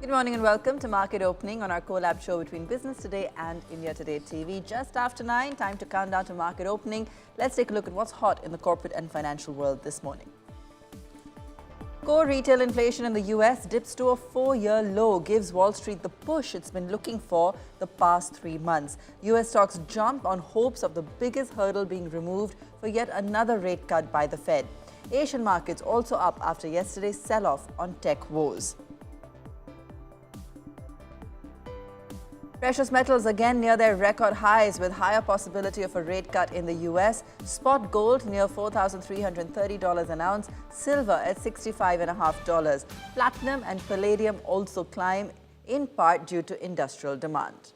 Good morning and welcome to Market Opening on our collab show between Business Today and India Today TV. Just after 9, time to count down to Market Opening. Let's take a look at what's hot in the corporate and financial world this morning. Core retail inflation in the US dips to a 4-year low, gives Wall Street the push it's been looking for the past 3 months. US stocks jump on hopes of the biggest hurdle being removed for yet another rate cut by the Fed. Asian markets also up after yesterday's sell-off on tech woes. Precious metals again near their record highs with higher possibility of a rate cut in the US. Spot gold near $4,330 an ounce. Silver at $65.50. Platinum and palladium also climb in part due to industrial demand.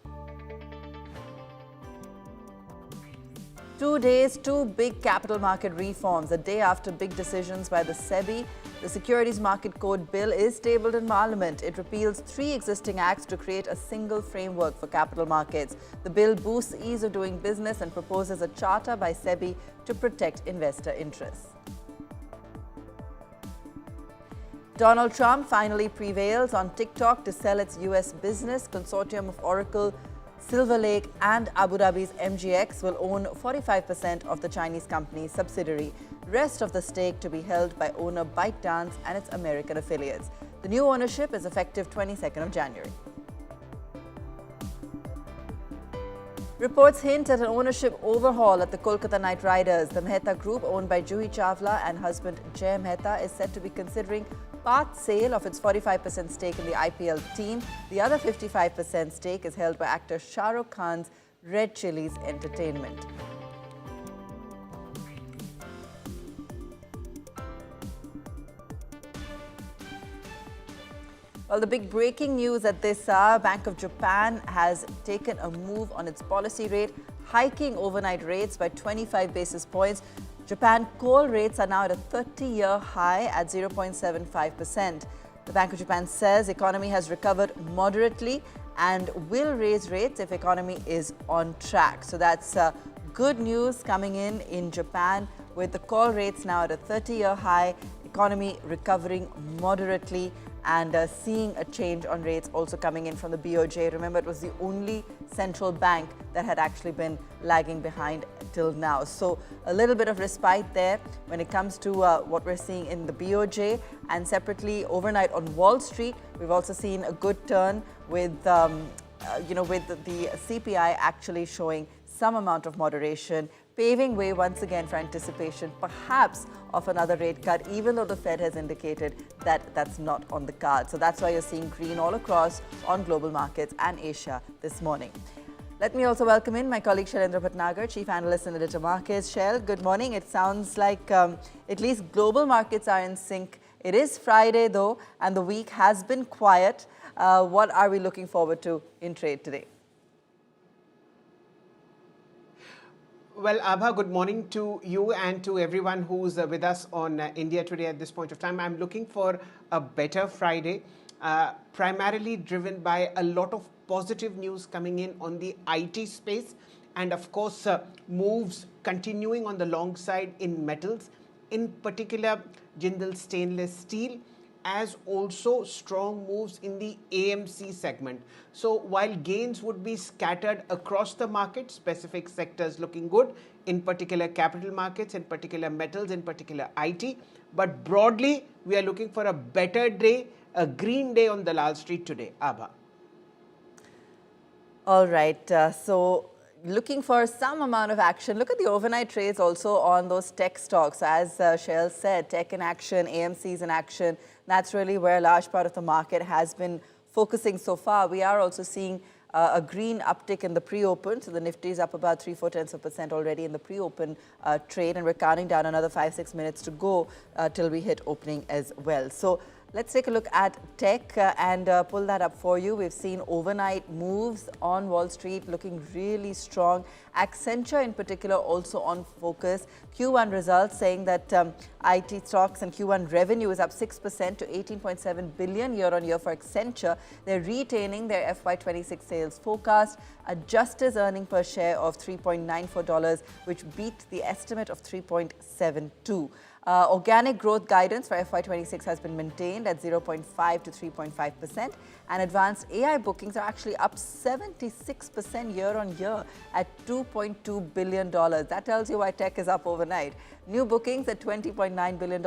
2 days, 2 big capital market reforms. A day after big decisions by the SEBI, the Securities Market Code Bill is tabled in Parliament. It repeals 3 existing acts to create a single framework for capital markets. The bill boosts ease of doing business and proposes a charter by SEBI to protect investor interests. Donald Trump finally prevails on TikTok to sell its US business. Consortium of Oracle, Silver Lake and Abu Dhabi's MGX will own 45% of the Chinese company's subsidiary. Rest of the stake to be held by owner ByteDance and its American affiliates. The new ownership is effective 22nd of January. Reports hint at an ownership overhaul at the Kolkata Knight Riders. The Mehta Group, owned by Juhi Chawla and husband Jay Mehta, is said to be considering part sale of its 45% stake in the IPL team. The other 55% stake is held by actor Shah Rukh Khan's Red Chillies Entertainment. Well, the big breaking news at this hour, Bank of Japan has taken a move on its policy rate, hiking overnight rates by 25 basis points. Japan call rates are now at a 30-year high at 0.75%. The Bank of Japan says economy has recovered moderately and will raise rates if economy is on track. So that's good news coming in Japan, with the call rates now at a 30-year high, economy recovering moderately, and seeing a change on rates also coming in from the BoJ. Remember, it was the only central bank that had actually been lagging behind till now. So a little bit of respite there when it comes to what we're seeing in the BoJ. And separately, overnight on Wall Street, we've also seen a good turn with, with the CPI actually showing some amount of moderation, paving way once again for anticipation perhaps of another rate cut, even though the Fed has indicated that that's not on the card. So that's why you're seeing green all across on global markets and Asia this morning. Let me also welcome in my colleague Shailendra Bhatnagar, Chief Analyst in Editor Markets. Shail, good morning. It sounds like at least global markets are in sync. It is Friday though, and the week has been quiet. What are we looking forward to in trade today? Well, Abha, good morning to you and to everyone who's with us on India Today at this point of time. I'm looking for a better Friday, primarily driven by a lot of positive news coming in on the IT space, and of course, moves continuing on the long side in metals, in particular Jindal Stainless Steel, as also strong moves in the AMC segment. So while gains would be scattered across the market, specific sectors looking good, in particular capital markets, in particular metals, in particular IT, but broadly we are looking for a better day, a green day on Dalal Street today. Abha. All right, so looking for some amount of action. Look at the overnight trades also on those tech stocks. As Shail said, tech in action, AMC's in action. That's really where a large part of the market has been focusing so far. We are also seeing a green uptick in the pre-open. So the Nifty is up about 3/4% already in the pre-open trade, and we're counting down another 5-6 minutes to go till we hit opening as well. So let's take a look at tech and pull that up for you. We've seen overnight moves on Wall Street looking really strong. Accenture in particular also on focus. Q1 results saying that IT stocks and Q1 revenue is up 6% to 18.7 billion year on year for Accenture. They're retaining their FY26 sales forecast. Adjusted earning per share of $3.94, which beat the estimate of 3.72. Organic growth guidance for FY26 has been maintained at 0.5 to 3.5%, and advanced AI bookings are actually up 76% year on year at $2.2 billion. That tells you why tech is up overnight. New bookings at $20.9 billion.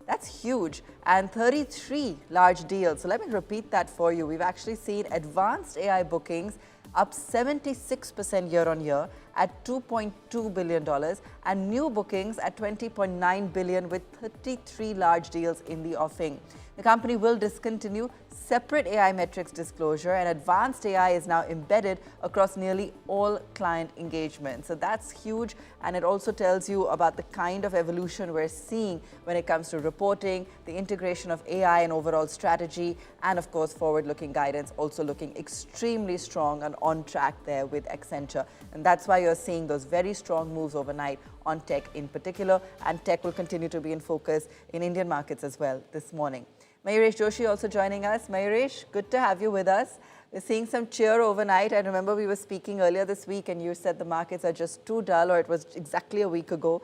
That's huge. And 33 large deals. So let me repeat that for you. We've actually seen advanced AI bookings up 76% year on year at $2.2 billion, and new bookings at $20.9 billion with 33 large deals in the offing. The company will discontinue separate AI metrics disclosure, and advanced AI is now embedded across nearly all client engagements. So that's huge, and it also tells you about the kind of evolution we're seeing when it comes to reporting, the integration of AI and overall strategy, and of course forward-looking guidance also looking extremely strong and on track there with Accenture. And that's why you're seeing those very strong moves overnight on tech in particular, and tech will continue to be in focus in Indian markets as well this morning. Mayuresh Joshi also joining us. Mayuresh, good to have you with us. We're seeing some cheer overnight. I remember we were speaking earlier this week and you said the markets are just too dull, or it was exactly a week ago.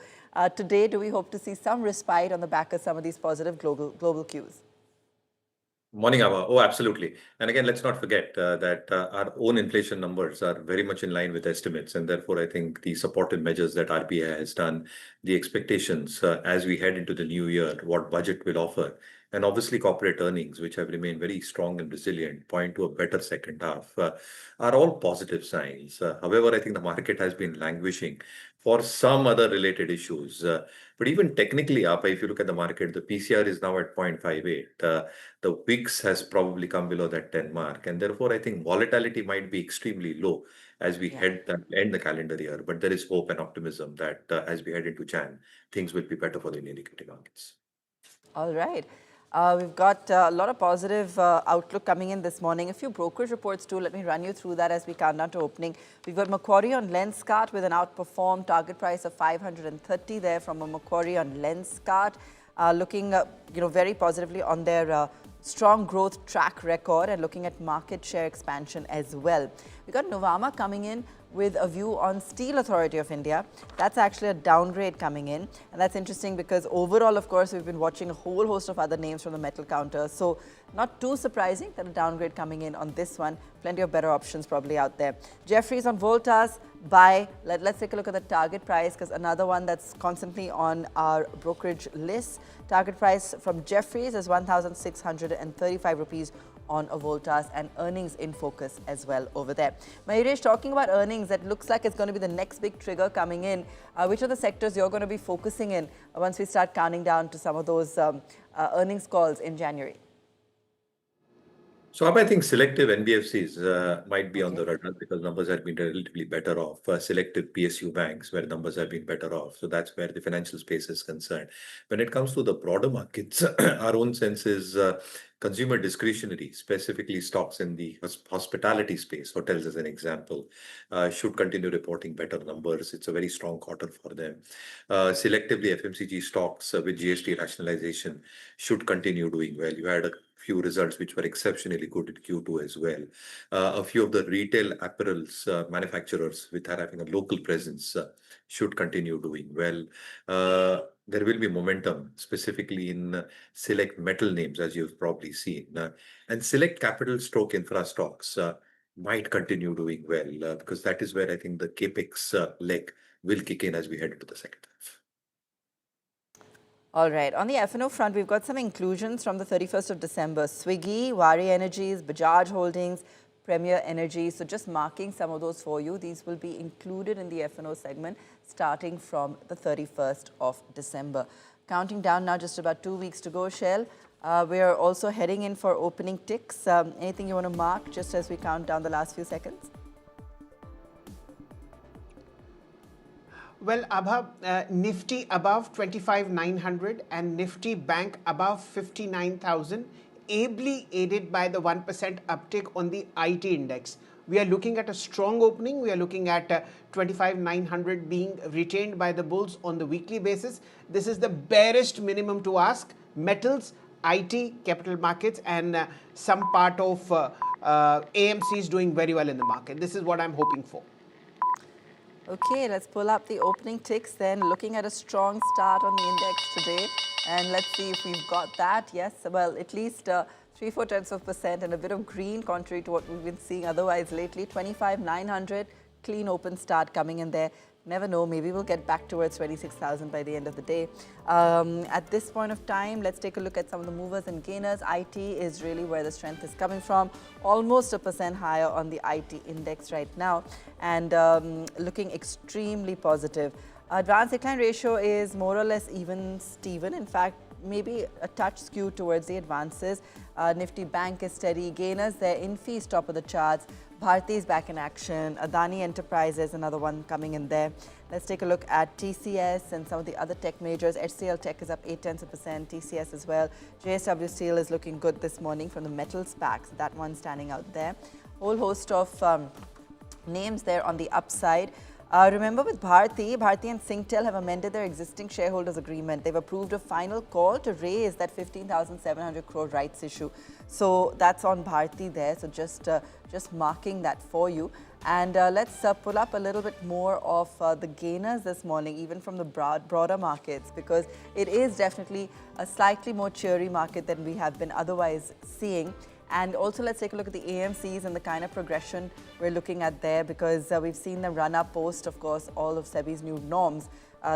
Today, do we hope to see some respite on the back of some of these positive global cues? Morning, Ava. Oh, absolutely. And again, let's not forget that our own inflation numbers are very much in line with estimates. And therefore, I think the supportive measures that RBI has done, the expectations as we head into the new year, what budget will offer, and obviously corporate earnings, which have remained very strong and resilient, point to a better second half, are all positive signs. However, I think the market has been languishing for some other related issues. But even technically, Apa, if you look at the market, the PCR is now at 0.58. The VIX has probably come below that 10 mark. And therefore, I think volatility might be extremely low as we end the calendar year. But there is hope and optimism that as we head into Jan, things will be better for the Indian equity markets. All right. We've got a lot of positive outlook coming in this morning. A few brokerage reports too. Let me run you through that as we count down to opening. We've got Macquarie on Lenskart with an outperform target price of 530 there from a Macquarie on Lenskart. Looking very positively on their strong growth track record and looking at market share expansion as well. We've got Nuvama coming in with a view on Steel Authority of India. That's actually a downgrade coming in. And that's interesting because overall, of course, we've been watching a whole host of other names from the metal counter. So not too surprising that a downgrade coming in on this one. Plenty of better options probably out there. Jefferies on Voltas, buy. Let's take a look at the target price, because another one that's constantly on our brokerage list. Target price from Jefferies is 1,635 rupees on a Voltas, and earnings in focus as well over there. Mayuresh, talking about earnings, that looks like it's going to be the next big trigger coming in. Which are the sectors you're going to be focusing in once we start counting down to some of those earnings calls in January? So I think selective NBFCs might be on the radar because numbers have been relatively better off. Selective PSU banks where numbers have been better off. So that's where the financial space is concerned. When it comes to the broader markets, our own sense is consumer discretionary, specifically stocks in the hospitality space, hotels as an example, should continue reporting better numbers. It's a very strong quarter for them. Selectively, FMCG stocks with GST rationalization should continue doing well. You had a few results which were exceptionally good in Q2 as well. A few of the retail apparels manufacturers which are having a local presence should continue doing well. There will be momentum specifically in select metal names, as you've probably seen. And select capital stroke infra stocks might continue doing well because that is where I think the capex leg will kick in as we head into the second half. All right. On the F&O front, we've got some inclusions from the 31st of December. Swiggy, Wari Energies, Bajaj Holdings, Premier Energy. So just marking some of those for you. These will be included in the F&O segment starting from the 31st of December. Counting down now, just about 2 weeks to go, Shell. We are also heading in for opening ticks. Anything you want to mark just as we count down the last few seconds? Well, Abha, Nifty above 25,900 and Nifty Bank above 59,000, ably aided by the 1% uptick on the IT index. We are looking at a strong opening. We are looking at 25,900 being retained by the bulls on the weekly basis. This is the barest minimum to ask. Metals, IT, capital markets, and some part of AMC is doing very well in the market. This is what I'm hoping for. Okay, let's pull up the opening ticks then. Looking at a strong start on the index today. And let's see if we've got that. Yes, well, at least 3/4% and a bit of green, contrary to what we've been seeing otherwise lately. 25,900, clean open start coming in there. Never know, maybe we'll get back towards 26,000 by the end of the day. At this point of time, let's take a look at some of the movers and gainers. IT is really where the strength is coming from. Almost a percent higher on the IT index right now, and looking extremely positive. Advance decline ratio is more or less even Steven. In fact, maybe a touch skewed towards the advances. Nifty Bank is steady. Gainers there. Infy is top of the charts. Bharti is back in action. Adani Enterprises, another one coming in there. Let's take a look at TCS and some of the other tech majors. HCL Tech is up 0.8%, TCS as well. JSW Steel is looking good this morning from the metals packs. That one standing out there. Whole host of names there on the upside. Remember with Bharti and Singtel have amended their existing shareholders agreement. They've approved a final call to raise that 15,700 crore rights issue. So that's on Bharti there. So just marking that for you. And let's pull up a little bit more of the gainers this morning, even from the broader markets, because it is definitely a slightly more cheery market than we have been otherwise seeing. And also, let's take a look at the AMCs and the kind of progression we're looking at there, because we've seen the run-up post, of course, all of SEBI's new norms.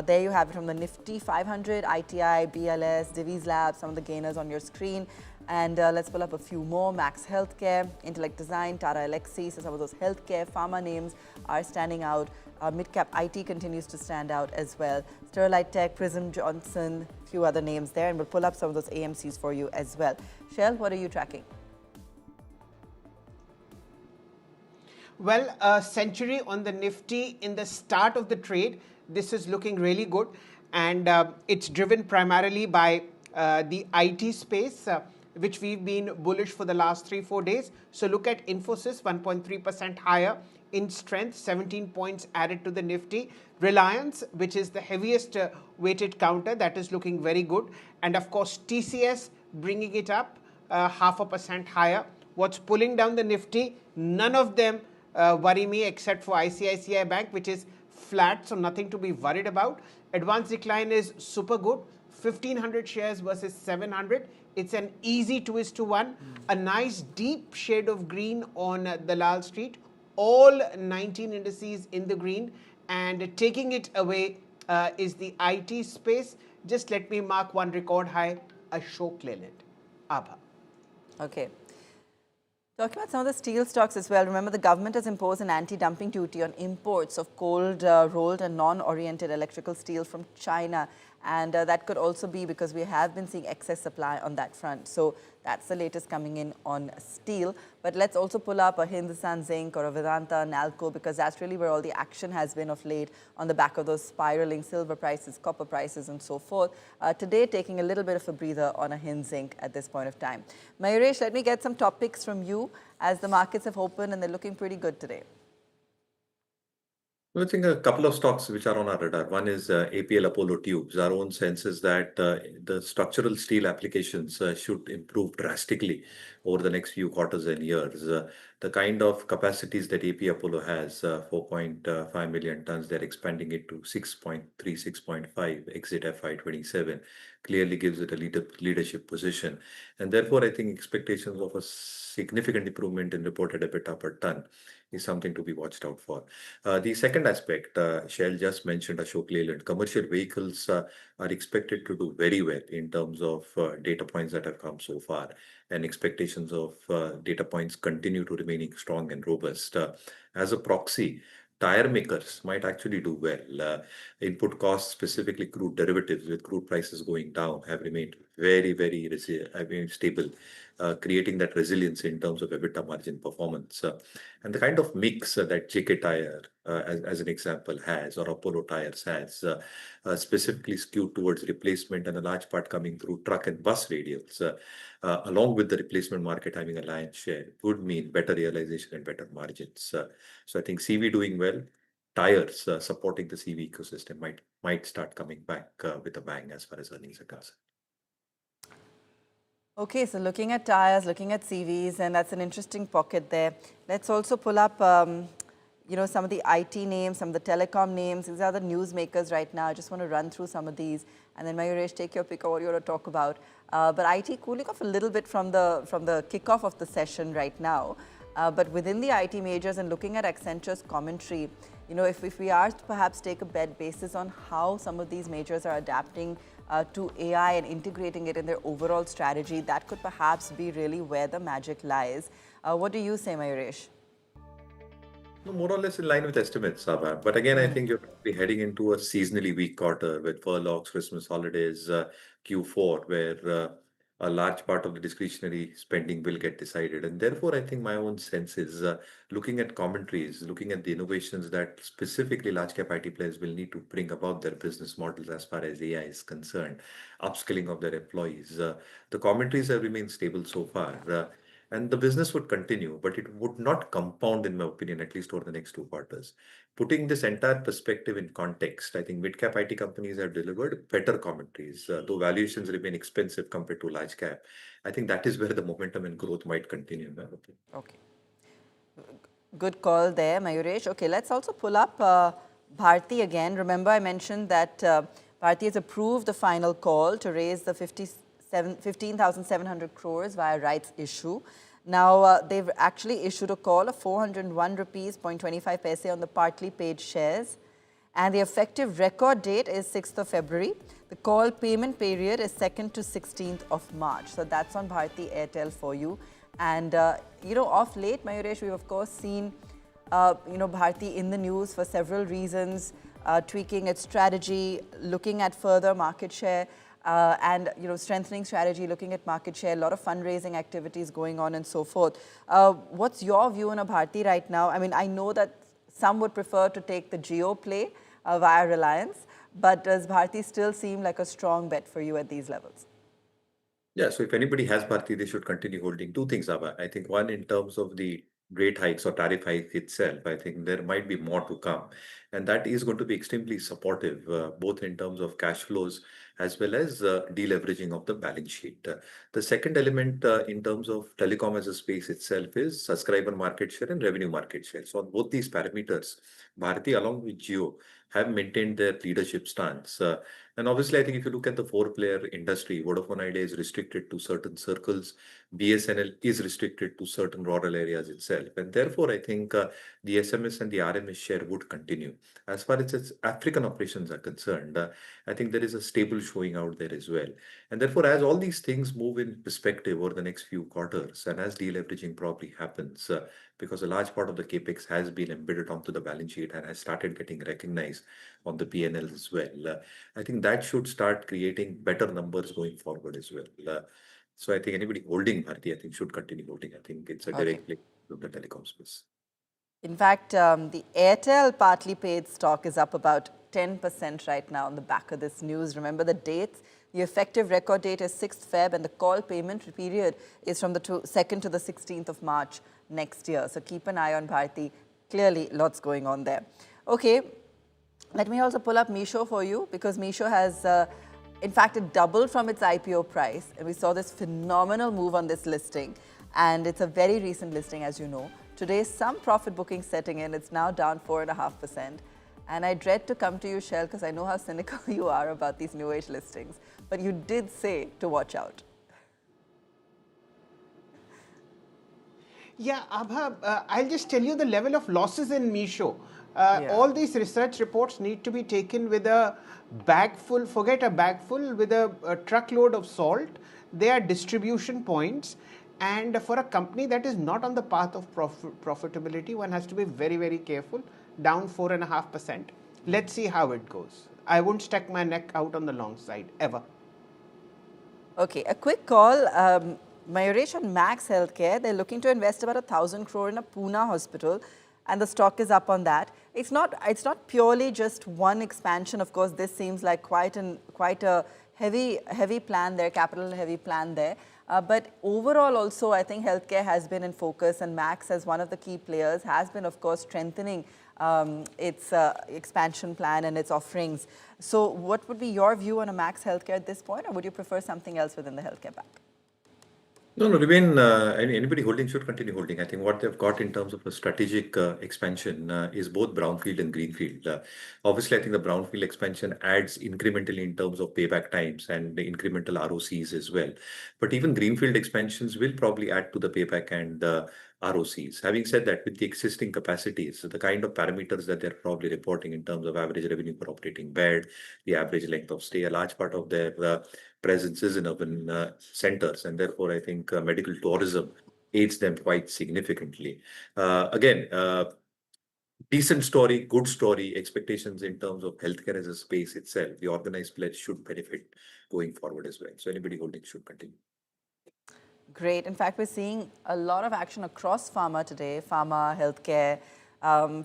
There you have it from the Nifty 500, ITI, BLS, Divi's Labs, some of the gainers on your screen. And let's pull up a few more. Max Healthcare, Intellect Design, Tata Elxsi. So some of those healthcare pharma names are standing out. Midcap IT continues to stand out as well. Sterlite Tech, Prism Johnson, a few other names there. And we'll pull up some of those AMCs for you as well. Shell, what are you tracking? Well, a century on the Nifty in the start of the trade. This is looking really good, and it's driven primarily by the IT space, which we've been bullish for the last 3-4 days. So look at Infosys, 1.3% higher in strength, 17 points added to the Nifty. Reliance, which is the heaviest weighted counter, that is looking very good. And of course, TCS bringing it up 0.5% higher. What's pulling down the Nifty? None of them worry me except for ICICI Bank, which is flat, so nothing to be worried about. Advance decline is super good, 1,500 shares versus 700. It's an easy 2:1. A nice deep shade of green on the Lal Street. All 19 indices in the green, and taking it away is the IT space. Just let me mark one record high, Ashok Leyland. Abha. Okay. Talking about some of the steel stocks as well, remember the government has imposed an anti-dumping duty on imports of cold rolled and non-oriented electrical steel from China. And that could also be because we have been seeing excess supply on that front. So that's the latest coming in on steel. But let's also pull up a Hindustan Zinc or a Vedanta, Nalco, because that's really where all the action has been of late on the back of those spiraling silver prices, copper prices, and so forth. Today, taking a little bit of a breather on a Hind Zinc at this point of time. Mayuresh, let me get some top picks from you as the markets have opened and they're looking pretty good today. I think a couple of stocks which are on our radar. One is APL Apollo Tubes. Our own sense is that the structural steel applications should improve drastically over the next few quarters and years. The kind of capacities that AP Apollo has, 4.5 million tons, they're expanding it to 6.3, 6.5 exit FY27, clearly gives it a leadership position. And therefore, I think expectations of a significant improvement in reported EBITDA per ton is something to be watched out for. The second aspect, Shell just mentioned Ashok Leyland. Commercial vehicles are expected to do very well in terms of data points that have come so far, and expectations of data points continue to remaining strong and robust. As a proxy, tire makers might actually do well. Input costs, specifically crude derivatives, with crude prices going down, have remained very, very stable, creating that resilience in terms of EBITDA margin performance. And the kind of mix that JK Tire, as an example, has, or Apollo Tires has, specifically skewed towards replacement and a large part coming through truck and bus radials, along with the replacement market having a lion's share, would mean better realization and better margins. So I think CV doing well. Tires supporting the CV ecosystem might start coming back with a bang as far as earnings are concerned. Okay, so looking at tires, looking at CVs, and that's an interesting pocket there. Let's also pull up, some of the IT names, some of the telecom names. These are the newsmakers right now. I just want to run through some of these. And then Mayuresh, take your pick of what you want to talk about. But IT cooling off a little bit from the kickoff of the session right now. But within the IT majors and looking at Accenture's commentary, if we are to perhaps take a bet basis on how some of these majors are adapting to AI and integrating it in their overall strategy, that could perhaps be really where the magic lies. What do you say, Mayuresh? No, more or less in line with estimates, Sabha. But again, I think you're probably heading into a seasonally weak quarter with furloughs, Christmas holidays, Q4, where a large part of the discretionary spending will get decided. And therefore, I think my own sense is looking at commentaries, looking at the innovations that specifically large cap IT players will need to bring about their business models as far as AI is concerned, upskilling of their employees. The commentaries have remained stable so far. And the business would continue, but it would not compound, in my opinion, at least over the next 2 quarters. Putting this entire perspective in context, I think mid-cap IT companies have delivered better commentaries, though valuations remain expensive compared to large cap. I think that is where the momentum and growth might continue, in my opinion. Okay. Good call there, Mayuresh. Okay, let's also pull up Bharti again. Remember, I mentioned that Bharti has approved the final call to raise the 15,700 crores via rights issue. Now, they've actually issued a call of 401 rupees 0.25 paise on the partly paid shares. And the effective record date is 6th of February. The call payment period is 2nd to 16th of March. So that's on Bharti Airtel for you. And, of late, Mayuresh, we've of course seen, Bharti in the news for several reasons, tweaking its strategy, looking at further market share, and, strengthening strategy, looking at market share, a lot of fundraising activities going on and so forth. What's your view on a Bharti right now? I mean, I know that some would prefer to take the Jio play via Reliance, but does Bharti still seem like a strong bet for you at these levels? Yeah, so if anybody has Bharti, they should continue holding two things, Abha. I think one, in terms of the rate hikes or tariff hike itself, I think there might be more to come. And that is going to be extremely supportive, both in terms of cash flows as well as deleveraging of the balance sheet. The second element in terms of telecom as a space itself is subscriber market share and revenue market share. So on both these parameters, Bharti along with Jio have maintained their leadership stance. And obviously, I think if you look at the four-player industry, Vodafone Idea is restricted to certain circles. BSNL is restricted to certain rural areas itself. And therefore, I think the SMS and the RMS share would continue. As far as its African operations are concerned, I think there is a stable showing out there as well. And therefore, as all these things move in perspective over the next few quarters, and as deleveraging probably happens, because a large part of the capex has been embedded onto the balance sheet and has started getting recognized on the P&L as well. I think that should start creating better numbers going forward as well. So I think anybody holding Bharti, I think should continue holding. I think it's a direct play to the telecom space. In fact, the Airtel partly paid stock is up about 10% right now on the back of this news. Remember the dates? The effective record date is 6th Feb and the call payment period is from the 2nd to the 16th of March next year. So keep an eye on Bharti. Clearly, lots going on there. Okay, let me also pull up Meesho for you because Meesho has, in fact, it doubled from its IPO price. And we saw this phenomenal move on this listing. And it's a very recent listing, as you know. Today, some profit booking setting in. It's now down 4.5%. And I dread to come to you, Shell, because I know how cynical you are about these new age listings. But you did say to watch out. Yeah, Abha, I'll just tell you the level of losses in Meesho. All these research reports need to be taken with a bag full, forget a bag full, with a truckload of salt. They are distribution points. And for a company that is not on the path of profitability, one has to be very, very careful. Down 4.5%. Let's see how it goes. I won't stick my neck out on the long side, ever. Okay, a quick call. Mayuresh on Max Healthcare, they're looking to invest about 1,000 crore in a Pune hospital, and the stock is up on that. It's not purely just one expansion. Of course, this seems like quite a heavy plan there, capital heavy plan there. But overall, also, I think healthcare has been in focus, and Max, as one of the key players, has been, of course, strengthening its expansion plan and its offerings. So, what would be your view on a Max Healthcare at this point, or would you prefer something else within the healthcare bank? No, no, remain, anybody holding should continue holding. I think what they've got in terms of a strategic expansion is both brownfield and greenfield. Obviously, I think the brownfield expansion adds incrementally in terms of payback times and the incremental ROCs as well. But even greenfield expansions will probably add to the payback and ROCs. Having said that, with the existing capacities, the kind of parameters that they're probably reporting in terms of average revenue per operating bed, the average length of stay, a large part of their presence is in urban centers, and therefore I think medical tourism aids them quite significantly. Again, decent story, good story, expectations in terms of healthcare as a space itself. The organized pledge should benefit going forward as well. So anybody holding should continue. Great. In fact, we're seeing a lot of action across pharma today, pharma, healthcare,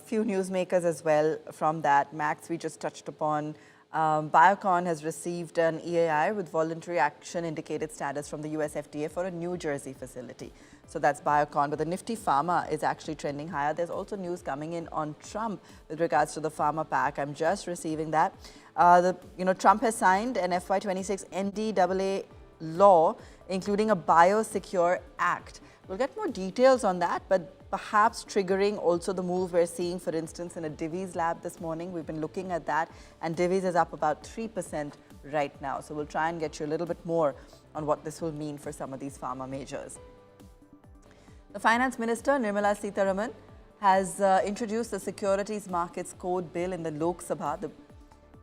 few newsmakers as well from that. Max, we just touched upon. Biocon has received an EAI with voluntary action indicated status from the US FDA for a New Jersey facility. So that's Biocon, but the Nifty Pharma is actually trending higher. There's also news coming in on Trump with regards to the pharma pack. I'm just receiving that. Trump has signed an FY26 NDAA law, including a Biosecure Act. We'll get more details on that, but perhaps triggering also the move we're seeing, for instance, in a Divi's lab this morning. We've been looking at that, and Divi's is up about 3% right now. So we'll try and get you a little bit more on what this will mean for some of these pharma majors. The Finance Minister, Nirmala Sitharaman, has introduced the Securities Markets Code Bill in the Lok Sabha.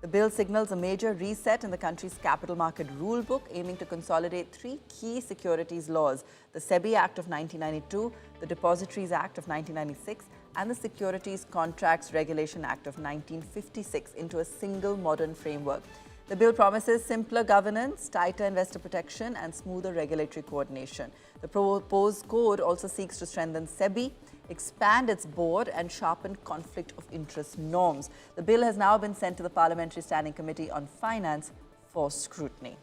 The bill signals a major reset in the country's capital market rule book, aiming to consolidate three key securities laws: the SEBI Act of 1992, the Depositories Act of 1996, and the Securities Contracts Regulation Act of 1956 into a single modern framework. The bill promises simpler governance, tighter investor protection, and smoother regulatory coordination. The proposed code also seeks to strengthen SEBI, expand its board, and sharpen conflict of interest norms. The bill has now been sent to the Parliamentary Standing Committee on Finance for scrutiny.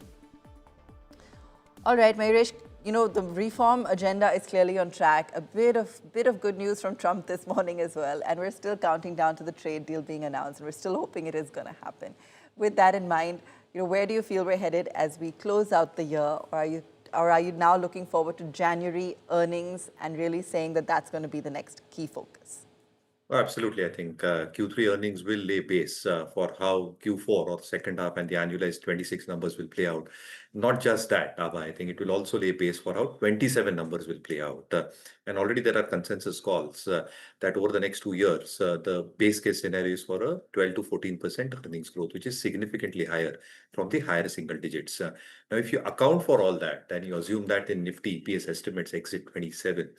All right, Mayuresh, the reform agenda is clearly on track. A bit of good news from Trump this morning as well, and we're still counting down to the trade deal being announced, and we're still hoping it is going to happen. With that in mind, where do you feel we're headed as we close out the year, or are you now looking forward to January earnings and really saying that that's going to be the next key focus? Oh, absolutely. I think Q3 earnings will lay base for how Q4 or the second half and the annualized 26 numbers will play out. Not just that, Abha, I think it will also lay base for how 27 numbers will play out. And already there are consensus calls that over the next 2 years, the base case scenario is for a 12 to 14% earnings growth, which is significantly higher from the higher single digits. Now, if you account for all that and you assume that in Nifty EPS estimates exit 27,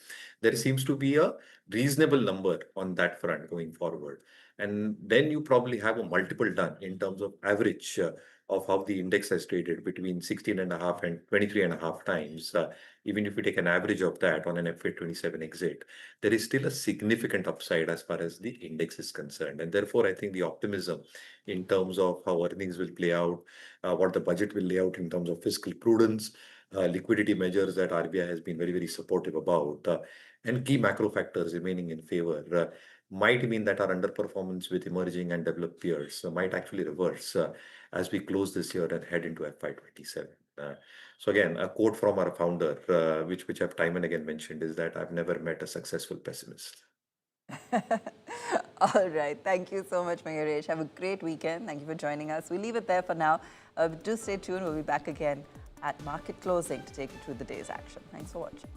there seems to be a reasonable number on that front going forward. And then you probably have a multiple done in terms of average of how the index has traded between 16 and a half and 23 and a half times. Even if you take an average of that on an FY27 exit, there is still a significant upside as far as the index is concerned. And therefore, I think the optimism in terms of how earnings will play out, what the budget will lay out in terms of fiscal prudence, liquidity measures that RBI has been very, very supportive about, and key macro factors remaining in favor might mean that our underperformance with emerging and developed peers might actually reverse as we close this year and head into FY27. So again, a quote from our founder, which I've time and again mentioned, is that I've never met a successful pessimist. All right. Thank you so much, Mayuresh. Have a great weekend. Thank you for joining us. We'll leave it there for now. Do stay tuned. We'll be back again at market closing to take you through the day's action. Thanks for watching.